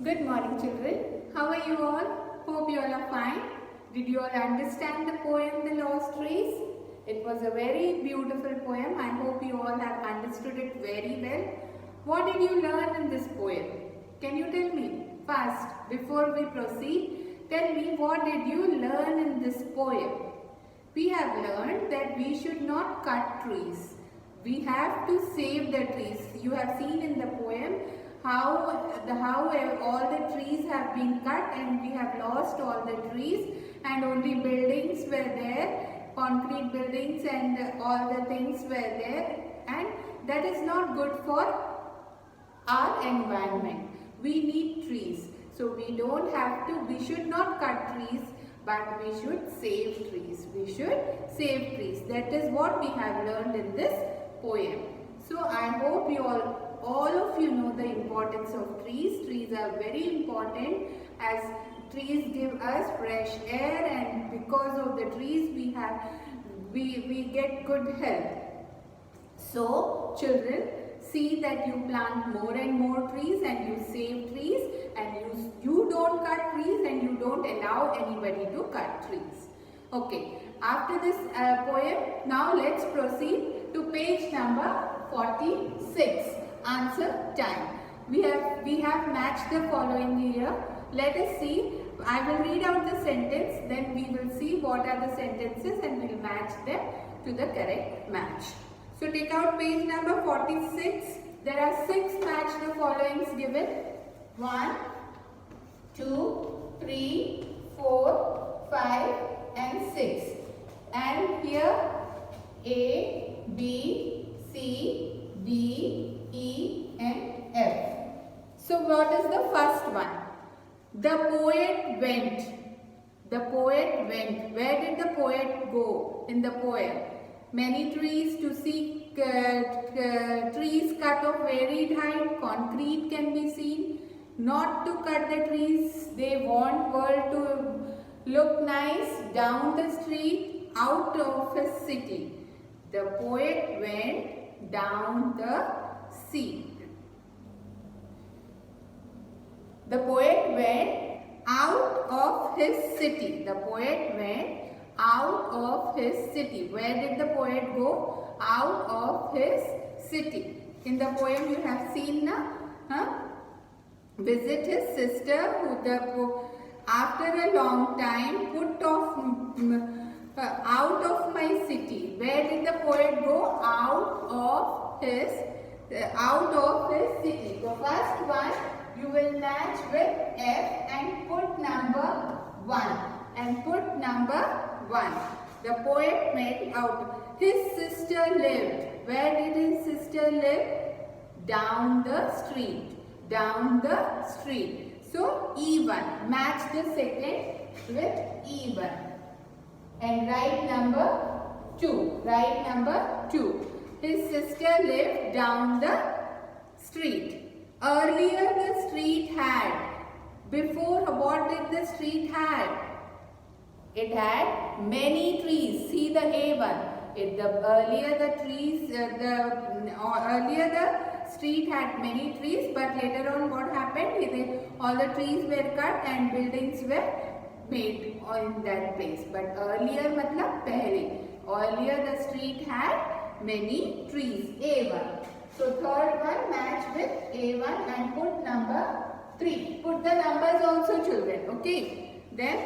Good morning, children. How are you all? Hope you all are fine. Did you all understand the poem The Lost Trees? It was a very beautiful poem. I hope you all have understood it very well. What did you learn in this poem? Can you tell me? First, before we proceed, tell me what did you learn in this poem? We have learned that we should not cut trees. We have to save the trees. You have seen in the poem how all the trees have been cut and we have lost all the trees and only buildings were there, concrete buildings and all the things were there, and that is not good for our environment. We need trees. So we should not cut trees, but we should save trees. We should save trees. That is what we have learned in this poem. So I hope all of you know the importance of trees. Trees are very important as trees give us fresh air, and because of the trees we get good health. So children, see that you plant more and more trees and you save trees, and you don't cut trees and you don't allow anybody to cut trees. Okay, after this poem, now let's proceed to page number 46. Answer time. We have matched the following here. Let us see. I will read out the sentence, then we will see what are the sentences and we will match them to the correct match. So take out page number 46. There are 6 match the followings given. 1, 2, 3, 4, 5 and 6. And here A, B, C, D, E and F. So what is the first one? The poet went. The poet went. Where did the poet go in the poem? Many trees to see trees cut of varied height, concrete can be seen. Not to cut the trees, they want world to look nice. Down the street, out of his city. The poet went down the sea. The poet went out of his city. The poet went out of his city. Where did the poet go? Out of his city. In the poem you have seen visit his sister who after a long time put off out of my city. Where did the poet go? Out of his city. The first one you will match with F and put number 1 and put number 1. The poet made out. His sister lived. Where did his sister live? Down the street. Down the street. So E1. Match the second with E1. And write number 2. Write number 2. His sister lived down the street. Earlier the street had. Before, what did the street had? It had many trees. See the A1. Earlier the street had many trees, but later on what happened? All the trees were cut and buildings were made in that place. But earlier matlab pehle. Earlier the street had many trees. A1. So third one match with A1 and put number 3. Put the numbers also, children. Okay. Then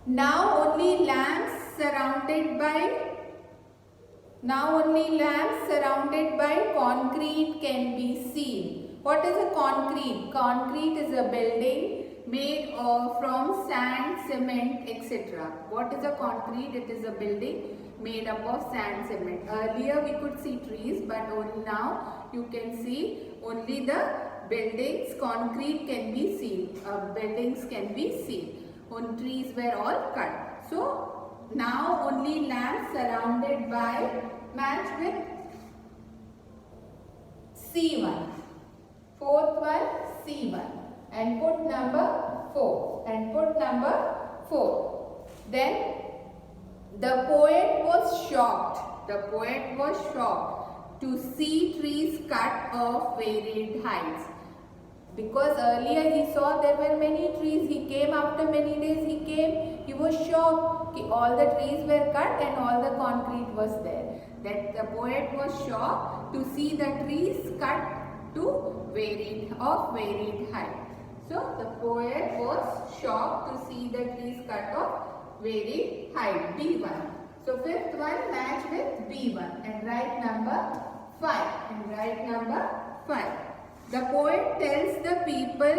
now only lamps surrounded by concrete can be seen. What is a concrete? Concrete is a building made from sand, cement, etc. What is a concrete? It is a building made up of sand, cement. Earlier we could see trees, but only now you can see only the buildings. Concrete can be seen. Buildings can be seen. When trees were all cut. So now only lamps surrounded by match with C1. Fourth one C1 and put number 4 and put number 4. Then the poet was shocked. The poet was shocked to see trees cut of varied heights. Because earlier he saw there were many trees. He came after many days. He was shocked. All the trees were cut and all the concrete was there. That the poet was shocked to see the trees cut to varied height. So the poet was shocked to see the trees cut of varied height. B1. So fifth one match with B1 and write number 5. The poet tells the people,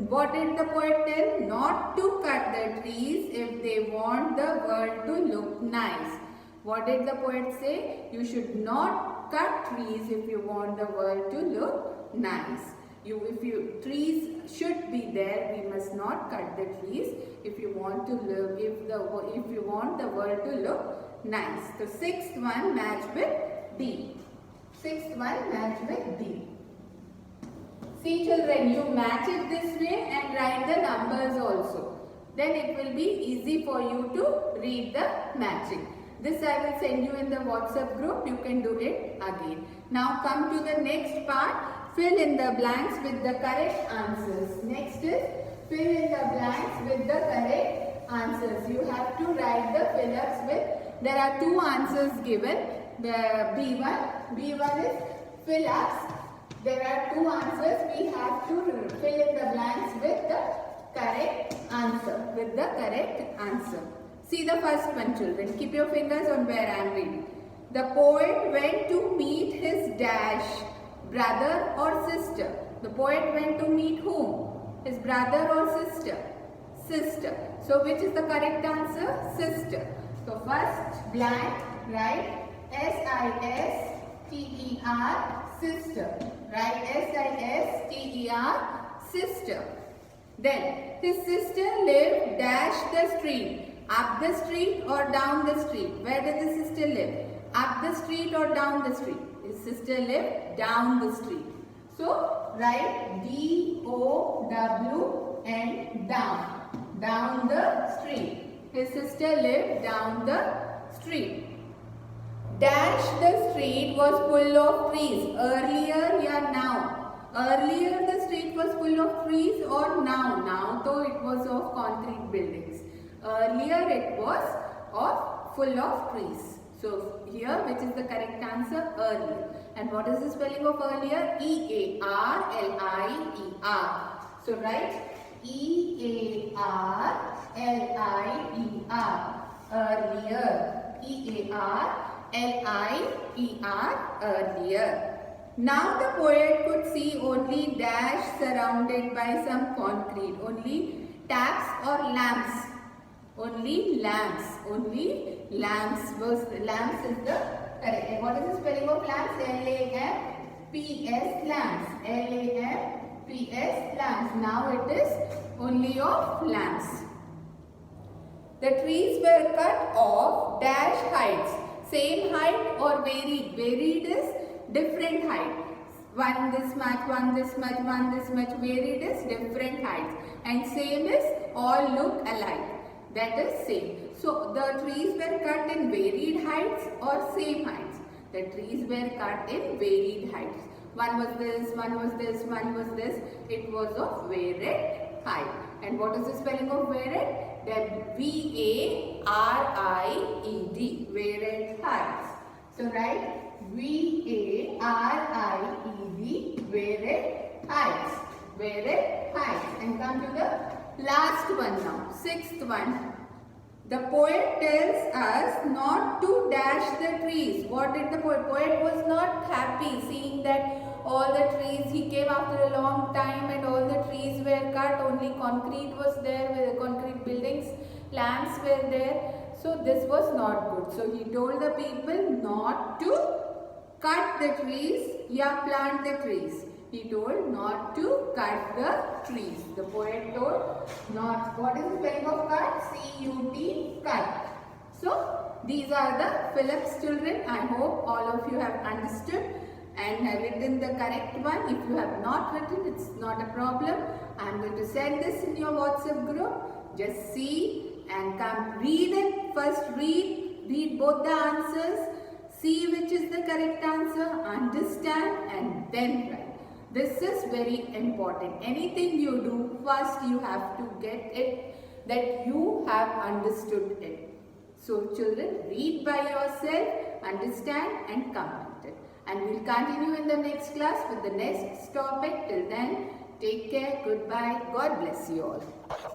what did the poet tell? Not to cut the trees if they want the world to look nice. What did the poet say? You should not cut trees if you want the world to look nice. Trees should be there. We must not cut the trees if you want to live. If you want the world to look nice. So sixth one match with D. See children, you match it this way and write the numbers also. Then it will be easy for you to read the matching. This I will send you in the WhatsApp group. You can do it again. Now come to the next part. Fill in the blanks with the correct answers. Next is fill in the blanks with the correct answers. You have to write the fill-ups with. There are two answers given. The B1 is fill-ups. There are two answers. We have to fill in the blanks with the correct answer. See the first one, children. Keep your fingers on where I am reading. The poet went to meet his dash brother or sister. The poet went to meet whom? His brother or sister? Sister. So which is the correct answer? Sister. So first blank, write S-I-S-T-E-R, sister. Write S-I-S-T-E-R, sister. Then his sister lived dash the street. Up the street or down the street? Where did the sister live? Up the street or down the street? His sister lived down the street. So write D-O-W and down. Down the street. His sister lived down the street. Dash the street was full of trees. Earlier or now? Earlier the street was full of trees or now? Now though it was of concrete buildings. Earlier it was full of trees. So here which is the correct answer? Earlier. And what is the spelling of earlier? E-A-R-L-I-E-R. So write E-A-R-L-I-E-R. Earlier. E-A-R-L-I-E-R. Earlier. Now the poet could see only dash surrounded by some concrete. Only taps or lamps. Only lamps. Lamps is the correct. What is the spelling of lamps? L-A-M-P-S, lamps. L-A-M-P-S, lamps. Now it is only of lamps. The trees were cut off dash heights. Same height or varied? Varied is different height. One this much, one this much, one this much. Varied is different heights. And same is all look alike. That is same. So the trees were cut in varied heights or same heights. The trees were cut in varied heights. One was this, one was this, one was this. It was of varied height. And what is the spelling of varied? V-A-R-I-E-D. Varied heights. So write V-A-R-I-E-D. Varied heights. Varied heights. And come to the last one now. Sixth one. The poet tells us not to dash the trees. What did the poet? Poet was not happy seeing that all the trees, he came after a long time and all the trees were cut, only concrete was there, with concrete buildings, lamps were there. So this was not good. So he told the people not to cut the trees, plant the trees. He told not to cut the trees. The poet told not. What is the spelling of cut? C-U-T, cut. So these are the fill-ups, children. I hope all of you have understood and have written the correct one. If you have not written, it's not a problem. I am going to send this in your WhatsApp group. Just see and come read it. First read both the answers. See which is the correct answer, understand and then write. This is very important. Anything you do, first you have to get it that you have understood it. So children, read by yourself, understand and comment it. And we'll continue in the next class with the next topic. Till then, take care, goodbye, God bless you all.